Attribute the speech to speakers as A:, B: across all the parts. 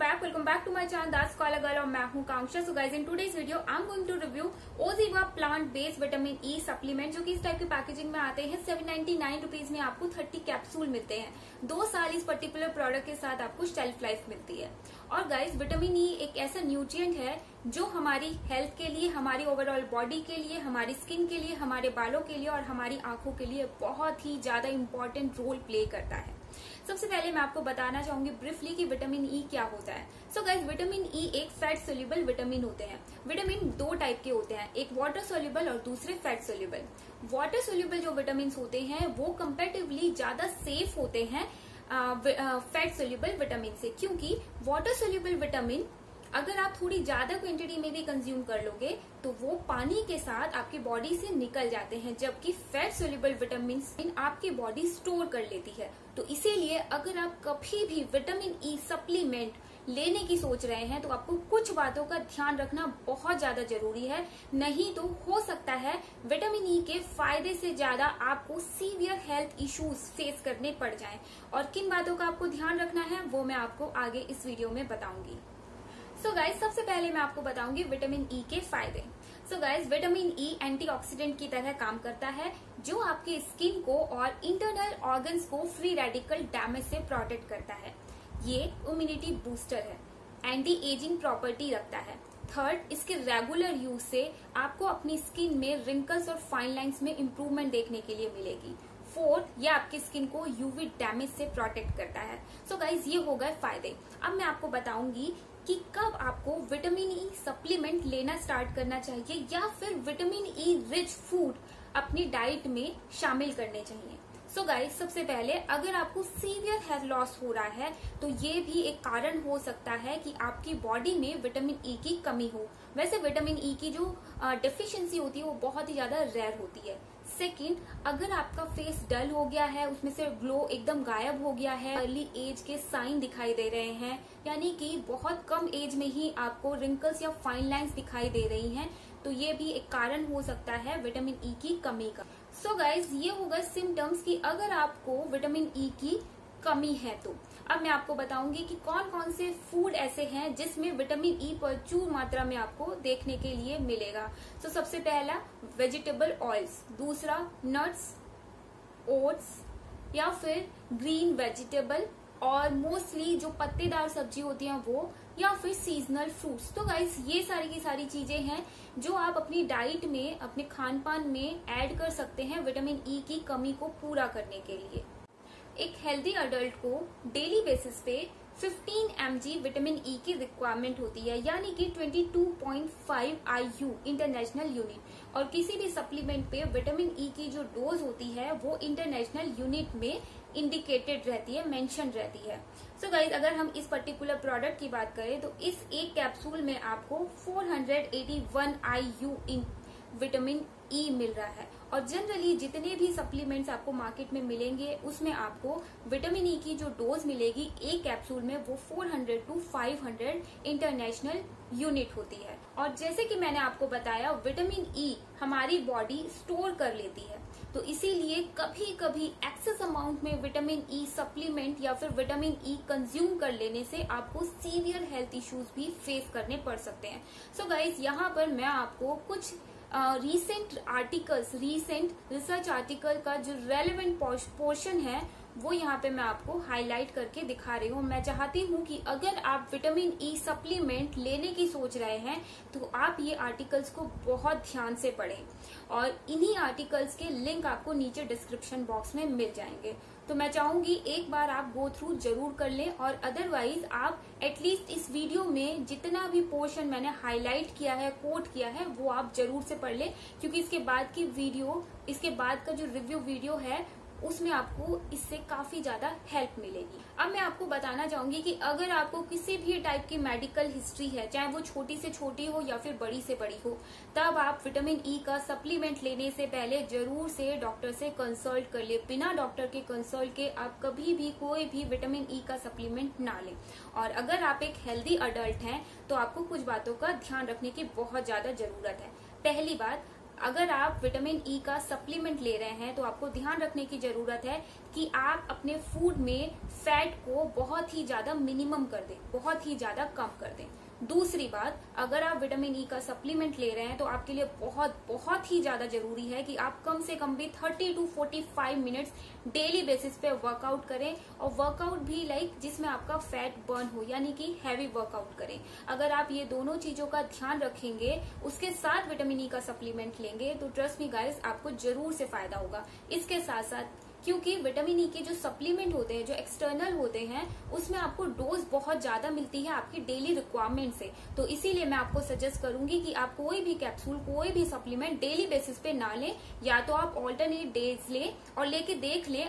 A: Welcome back to my channel that's call a girl और मैं हूं Kanksha. So guys in today's video I am going to review OZiva plant based vitamin E supplement, जो कि इस type की packaging में आते हैं। 799 रुपीज में आपको 30 कैप्सूल मिलते हैं। 2 साल इस पर्टिकुलर प्रोडक्ट के साथ आपको शेल्फ लाइफ मिलती है। और गाइस विटामिन ई एक ऐसा न्यूट्रिएंट है जो हमारी हेल्थ के लिए, हमारी ओवरऑल बॉडी के लिए, हमारी स्किन के लिए, हमारे बालों के लिए और हमारी आंखों के लिए बहुत ही ज्यादा इंपॉर्टेंट रोल प्ले करता है। सबसे पहले मैं आपको बताना चाहूंगी ब्रीफली कि विटामिन ई क्या होता है। सो गाइस विटामिन ई एक फैट सोल्यूबल विटामिन होते हैं। विटामिन 2 टाइप के होते हैं, एक वाटर सोल्यूबल और दूसरे फैट सोल्यूबल। वाटर सोल्यूबल जो विटामिन होते हैं वो कंपेरेटिवली ज्यादा सेफ होते हैं फैट सोल्यूबल विटामिन से, क्योंकि वाटर सोल्यूबल विटामिन अगर आप थोड़ी ज्यादा क्वांटिटी में भी कंज्यूम कर लोगे तो वो पानी के साथ आपकी बॉडी से निकल जाते हैं, जबकि फैट सोल्यूबल विटामिन आपकी बॉडी स्टोर कर लेती है। तो इसीलिए अगर आप कभी भी विटामिन ई सप्लीमेंट लेने की सोच रहे हैं तो आपको कुछ बातों का ध्यान रखना बहुत ज्यादा जरूरी है, नहीं तो हो सकता है विटामिन ई के फायदे से ज्यादा आपको सीवियर हेल्थ इश्यूज फेस करने पड़ जाएं। और किन बातों का आपको ध्यान रखना है वो मैं आपको आगे इस वीडियो में बताऊंगी। सो गाइज सबसे पहले मैं आपको बताऊंगी विटामिन ई के फायदे। So guys vitamin E antioxidant की तरह काम करता है, जो आपकी स्किन को और इंटरनल ऑर्गन्स को फ्री रेडिकल डैमेज से प्रोटेक्ट करता है। ये इम्यूनिटी बूस्टर है, एंटी एजिंग प्रॉपर्टी रखता है। थर्ड, इसके रेगुलर यूज से आपको अपनी स्किन में रिंकल्स और फाइन लाइंस में इम्प्रूवमेंट देखने के लिए मिलेगी। फोर्थ, ये आपकी स्किन को यूवी डैमेज से प्रोटेक्ट करता है। सो गाइज ये हो गए फायदे। अब मैं आपको बताऊंगी कि कब आपको विटामिन ई सप्लीमेंट लेना स्टार्ट करना चाहिए या फिर विटामिन ई रिच फूड अपनी डाइट में शामिल करने चाहिए। सो गाइस सबसे पहले अगर आपको सीवियर हेयर लॉस हो रहा है तो ये भी एक कारण हो सकता है कि आपकी बॉडी में विटामिन ई की कमी हो। वैसे विटामिन ई की जो डेफिशिएंसी होती है वो बहुत ही ज्यादा रेयर होती है। सेकंड, अगर आपका फेस डल हो गया है, उसमें से ग्लो एकदम गायब हो गया है, अर्ली एज के साइन दिखाई दे रहे हैं, यानी कि बहुत कम एज में ही आपको रिंकल्स या फाइन लाइंस दिखाई दे रही हैं, तो ये भी एक कारण हो सकता है विटामिन ई की कमी का। सो गाइज ये होगा सिम्टम्स कि अगर आपको विटामिन ई की कमी है तो। अब मैं आपको बताऊंगी कि कौन कौन से फूड ऐसे हैं जिसमें विटामिन ई प्रचुर मात्रा में आपको देखने के लिए मिलेगा। तो सबसे पहला वेजिटेबल ऑयल्स, दूसरा नट्स, ओट्स या फिर ग्रीन वेजिटेबल, और मोस्टली जो पत्तेदार सब्जी होती हैं वो, या फिर सीजनल फ्रूट्स। तो गाइस ये सारी की सारी चीजें हैं जो आप अपनी डाइट में, अपने खान पान में ऐड कर सकते हैं विटामिन ई की कमी को पूरा करने के लिए। एक हेल्दी अडल्ट को डेली बेसिस पे 15 mg विटामिन ई की रिक्वायरमेंट होती है, यानी कि 22.5 IU इंटरनेशनल यूनिट। और किसी भी सप्लीमेंट पे विटामिन ई की जो डोज होती है वो इंटरनेशनल यूनिट में इंडिकेटेड रहती है, मेंशन रहती है। सो गाइज अगर हम इस पर्टिकुलर प्रोडक्ट की बात करें तो इस एक कैप्सूल में आपको 481 IU इन विटामिन ई मिल रहा है। और जनरली जितने भी सप्लीमेंट्स आपको मार्केट में मिलेंगे उसमें आपको विटामिन ई की जो डोज मिलेगी एक कैप्सूल में वो 400 to 500 इंटरनेशनल यूनिट होती है। और जैसे कि मैंने आपको बताया विटामिन ई हमारी बॉडी स्टोर कर लेती है, तो इसीलिए कभी कभी एक्सेस अमाउंट में विटामिन ई सप्लीमेंट या फिर विटामिन ई कंज्यूम कर लेने से आपको सीवियर हेल्थ इश्यूज भी फेस करने पड़ सकते हैं। सो गाइज यहाँ पर मैं आपको कुछ रीसेंट रिसर्च आर्टिकल का जो रेलेवेंट पोर्शन है वो यहाँ पे मैं आपको हाईलाइट करके दिखा रही हूँ। मैं चाहती हूँ कि अगर आप विटामिन ई सप्लीमेंट लेने की सोच रहे हैं तो आप ये आर्टिकल्स को बहुत ध्यान से पढ़ें, और इन्हीं आर्टिकल्स के लिंक आपको नीचे डिस्क्रिप्शन बॉक्स में मिल जाएंगे। तो मैं चाहूंगी एक बार आप गो थ्रू जरूर कर लें, और अदरवाइज आप एटलीस्ट इस वीडियो में जितना भी पोर्शन मैंने हाईलाइट किया है, कोट किया है, वो आप जरूर से पढ़ लें, क्योंकि इसके बाद का जो रिव्यू वीडियो है उसमें आपको इससे काफी ज्यादा हेल्प मिलेगी। अब मैं आपको बताना चाहूंगी कि अगर आपको किसी भी टाइप की मेडिकल हिस्ट्री है, चाहे वो छोटी से छोटी हो या फिर बड़ी से बड़ी हो, तब आप विटामिन ई का सप्लीमेंट लेने से पहले जरूर से डॉक्टर से कंसल्ट कर ले। बिना डॉक्टर के कंसल्ट के आप कभी भी कोई भी विटामिन ई का सप्लीमेंट ना लें। और अगर आप एक हेल्दी अडल्ट हैं तो आपको कुछ बातों का ध्यान रखने की बहुत ज्यादा जरूरत है। पहली बात, अगर आप विटामिन ई का सप्लीमेंट ले रहे हैं तो आपको ध्यान रखने की जरूरत है कि आप अपने फूड में फैट को बहुत ही ज्यादा मिनिमम कर दें, बहुत ही ज्यादा कम कर दें। दूसरी बात, अगर आप विटामिन ई का सप्लीमेंट ले रहे हैं तो आपके लिए बहुत बहुत ही ज्यादा जरूरी है कि आप कम से कम भी 30 to 45 मिनट्स डेली बेसिस पे वर्कआउट करें, और वर्कआउट भी जिसमें आपका फैट बर्न हो, यानी कि हैवी वर्कआउट करें। अगर आप ये दोनों चीजों का ध्यान रखेंगे, उसके साथ विटामिन ई का सप्लीमेंट लेंगे, तो ट्रस्ट मी गाइस, आपको जरूर से फायदा होगा। इसके साथ साथ क्योंकि विटामिन ई के जो सप्लीमेंट होते हैं, जो एक्सटर्नल होते हैं, उसमें आपको डोज बहुत ज्यादा मिलती है आपकी डेली रिक्वायरमेंट से। तो इसीलिए मैं आपको सजेस्ट करूंगी कि आप कोई भी कैप्सूल, कोई भी सप्लीमेंट डेली बेसिस पे ना लें, या तो आप ऑल्टरनेट डेज लें और लेके देख लें।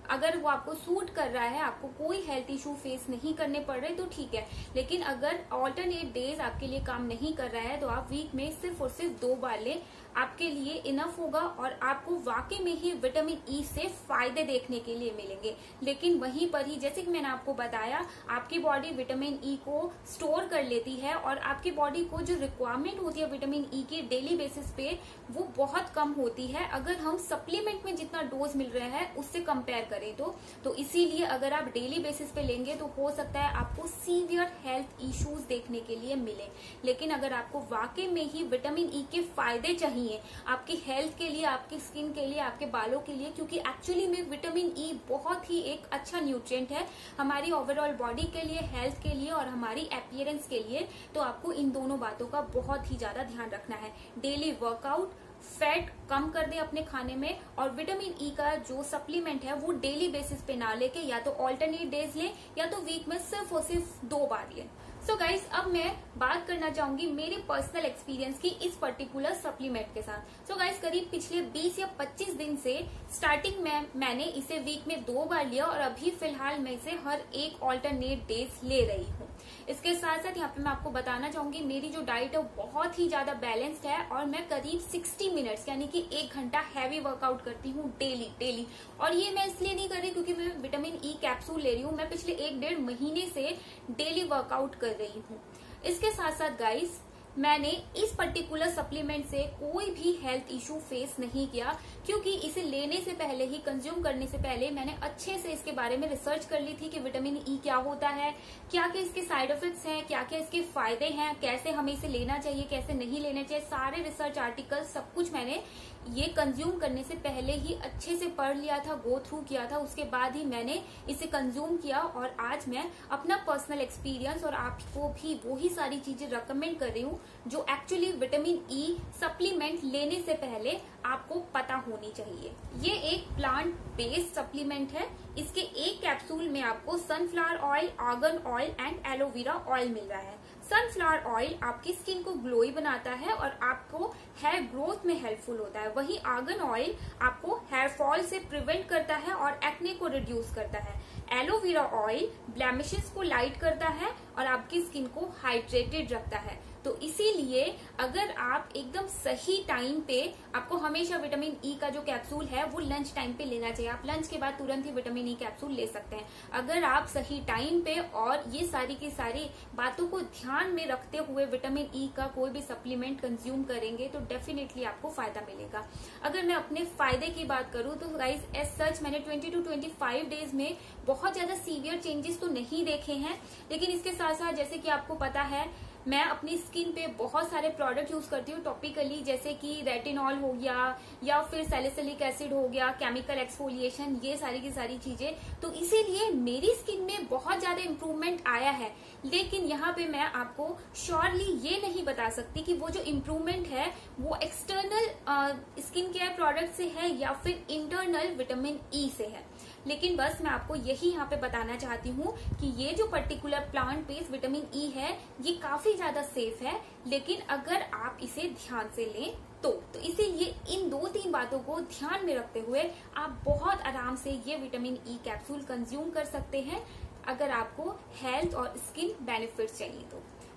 A: अगर वो आपको सूट कर रहा है, आपको कोई हेल्थ इशू फेस नहीं करने पड़ रहे, तो ठीक है। लेकिन अगर ऑल्टरनेट डेज आपके लिए काम नहीं कर रहा है, तो आप वीक में सिर्फ और सिर्फ 2 बार लें, आपके लिए इनफ होगा और आपको वाकई में ही विटामिन ई से फायदे देखने के लिए मिलेंगे। लेकिन वहीं पर ही, जैसे कि मैंने आपको बताया, आपकी बॉडी विटामिन ई को स्टोर कर लेती है और आपकी बॉडी को जो रिक्वायरमेंट होती है विटामिन ई की डेली बेसिस पे, वो बहुत कम होती है अगर हम सप्लीमेंट में जितना डोज मिल रहा है उससे कंपेयर करें तो इसीलिए अगर आप डेली बेसिस पे लेंगे तो हो सकता है आपको सीवियर हेल्थ इश्यूज देखने के लिए मिले। लेकिन अगर आपको वाकई में ही विटामिन ई के फायदे चाहिए आपकी हेल्थ के लिए, आपकी स्किन के लिए, आपके बालों के लिए, क्योंकि एक्चुअली में विटामिन ई बहुत ही एक अच्छा न्यूट्रिएंट है हमारी ओवरऑल बॉडी के लिए, हेल्थ के लिए और हमारी अपीयरेंस के लिए, तो आपको इन दोनों बातों का बहुत ही ज्यादा ध्यान रखना है। डेली वर्कआउट, फैट कम कर दे अपने खाने में, और विटामिन ई का जो सप्लीमेंट है वो डेली बेसिस पे ना लेके या तो ऑल्टरनेट डेज लें या तो वीक में सिर्फ और सिर्फ 2 बार लें। सो गाइज, अब मैं बात करना चाहूंगी मेरी पर्सनल एक्सपीरियंस की इस पर्टिकुलर सप्लीमेंट के साथ। सो गाइज, करीब पिछले 20 या 25 दिन से स्टार्टिंग में मैंने इसे वीक में 2 बार लिया और अभी फिलहाल मैं इसे हर एक ऑल्टरनेट डेज ले रही हूँ। इसके साथ साथ यहाँ पे मैं आपको बताना चाहूंगी मेरी जो डाइट है वो बहुत ही ज्यादा बैलेंस्ड है और मैं करीब 60 मिनट्स यानी कि 1 घंटा हैवी वर्कआउट करती हूँ डेली। और ये मैं इसलिए नहीं कर रही क्योंकि मैं विटामिन ई कैप्सूल ले रही हूँ, मैं पिछले 1-1.5 महीने से डेली वर्कआउट कर रही हूँ। इसके साथ साथ गाइस, मैंने इस पर्टिकुलर सप्लीमेंट से कोई भी हेल्थ इशू फेस नहीं किया, क्योंकि इसे लेने से पहले ही, कंज्यूम करने से पहले मैंने अच्छे से इसके बारे में रिसर्च कर ली थी कि विटामिन ई क्या होता है, क्या क्या इसके साइड इफेक्ट्स हैं, क्या क्या इसके फायदे हैं, कैसे हमें इसे लेना चाहिए, कैसे नहीं लेना चाहिए, सारे रिसर्च आर्टिकल सब कुछ मैंने ये कंज्यूम करने से पहले ही अच्छे से पढ़ लिया था, गो थ्रू किया था। उसके बाद ही मैंने इसे कंज्यूम किया और आज मैं अपना पर्सनल एक्सपीरियंस और आपको भी वही सारी चीजें रिकमेंड कर रही हूँ जो एक्चुअली विटामिन ई सप्लीमेंट लेने से पहले आपको पता होनी चाहिए। ये एक प्लांट बेस्ड सप्लीमेंट है। इसके एक कैप्सूल में आपको sunflower oil, argan oil and aloe vera oil मिल रहा है। सनफ्लावर ऑयल आपकी स्किन को ग्लोई बनाता है और आपको हेयर ग्रोथ में हेल्पफुल होता है, वहीं आर्गन ऑयल आपको हेयर फॉल से प्रिवेंट करता है और एक्ने को रिड्यूस करता है। एलोवेरा ऑयल ब्लेमिशेस को लाइट करता है और आपकी स्किन को हाइड्रेटेड रखता है। तो इसीलिए अगर आप एकदम सही टाइम पे, आपको हमेशा विटामिन ई का जो कैप्सूल है वो लंच टाइम पे लेना चाहिए। आप लंच के बाद तुरंत ही विटामिन ई कैप्सूल ले सकते हैं। अगर आप सही टाइम पे और ये सारी की सारी बातों को ध्यान में रखते हुए विटामिन ई का कोई भी सप्लीमेंट कंज्यूम करेंगे तो डेफिनेटली आपको फायदा मिलेगा। अगर मैं अपने फायदे की बात करूं तो गाइस, एज सच मैंने 20 to 25 डेज में बहुत ज्यादा सीवियर चेंजेस तो नहीं देखे हैं, लेकिन इसके साथ साथ जैसे कि आपको पता है मैं अपनी स्किन पे बहुत सारे प्रोडक्ट यूज करती हूँ टॉपिकली, जैसे कि रेटिनॉल हो गया या फिर सैलिसिलिक एसिड हो गया, केमिकल एक्सफोलिएशन, ये सारी की सारी चीजें। तो इसीलिए मेरी स्किन में बहुत ज्यादा इम्प्रूवमेंट आया है। लेकिन यहाँ पे मैं आपको श्योरली ये नहीं बता सकती कि वो जो इम्प्रूवमेंट है वो एक्सटर्नल स्किन केयर प्रोडक्ट से है या फिर इंटरनल विटामिन ई से है। लेकिन बस मैं आपको यही यहाँ पे बताना चाहती हूँ कि ये जो पर्टिकुलर प्लांट बेस्ड विटामिन ई है ये काफी ज्यादा सेफ है, लेकिन अगर आप इसे ध्यान से लें तो इसीलिए इन 2-3 बातों को ध्यान में रखते हुए आप बहुत आराम से ये विटामिन ई कैप्सूल कंज्यूम कर सकते हैं अगर आपको हेल्थ और स्किन बेनिफिट्स चाहिए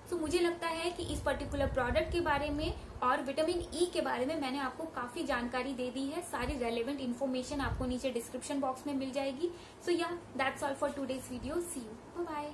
A: तो मुझे लगता है कि इस पर्टिकुलर प्रोडक्ट के बारे में और विटामिन ई के बारे में मैंने आपको काफी जानकारी दे दी है। सारी रेलेवेंट इन्फॉर्मेशन आपको नीचे डिस्क्रिप्शन बॉक्स में मिल जाएगी। सो या that's all for today's video. See you, bye bye.